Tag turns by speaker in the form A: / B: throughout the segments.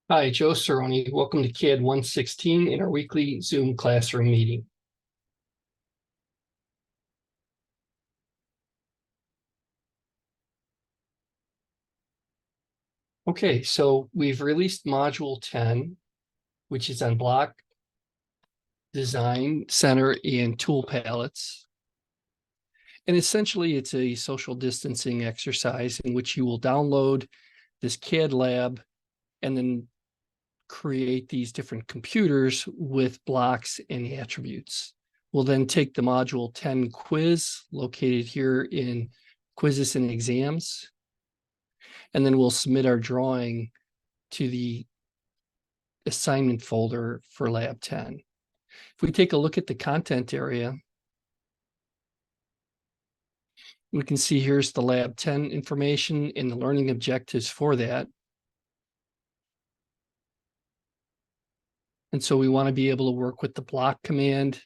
A: Hi, Joe Cerrone. Welcome to CAD-116 in our weekly Zoom classroom meeting. Okay, so we've released Module 10, which is on block, design, center, and tool palettes. And essentially, it's a social distancing exercise in which you will download this CAD lab and then create these different computers with blocks and attributes. We'll then take the Module 10 quiz located here in Quizzes and Exams, and then we'll submit our drawing to the assignment folder for Lab 10. If we take a look at the content area, we can see here's the Lab 10 information and the learning objectives for that. And so we want to be able to work with the block command,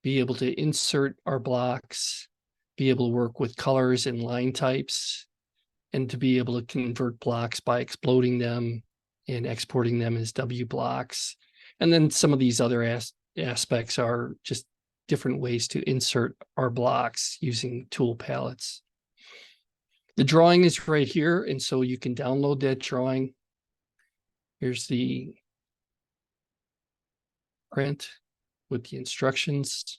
A: be able to insert our blocks, be able to work with colors and line types, and to be able to convert blocks by exploding them and exporting them as W blocks. And then some of these other aspects are just different ways to insert our blocks using tool palettes. The drawing is right here, and so you can download that drawing. Here's the print with the instructions.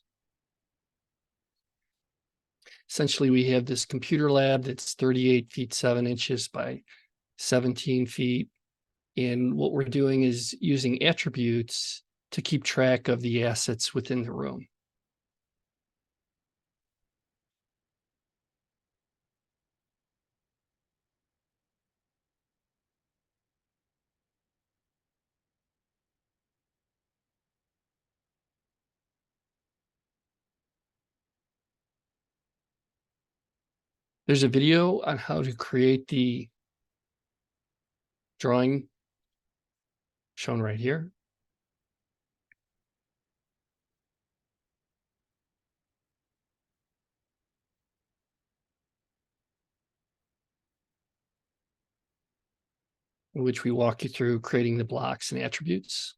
A: Essentially, we have this computer lab that's 38 feet 7 inches by 17 feet. And what we're doing is using attributes to keep track of the assets within the room. There's a video on how to create the drawing shown right here. In which we walk you through creating the blocks and attributes.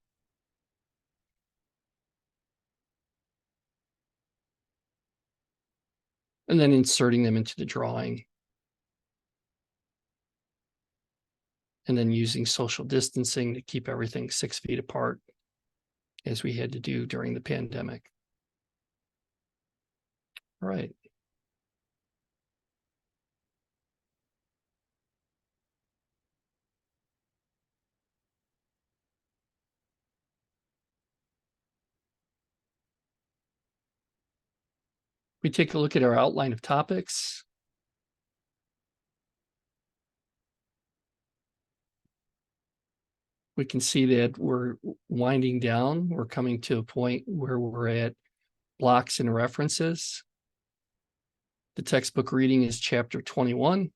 A: And then inserting them into the drawing. And then using social distancing to keep everything 6 feet apart, as we had to do during the pandemic. All right. We take a look at our outline of topics. We can see that we're winding down. We're coming to a point where we're at blocks and references. The textbook reading is chapter 21,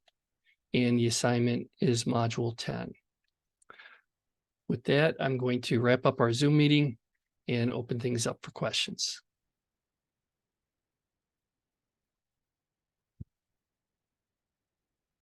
A: and the assignment is module 10. With that, I'm going to wrap up our Zoom meeting and open things up for questions.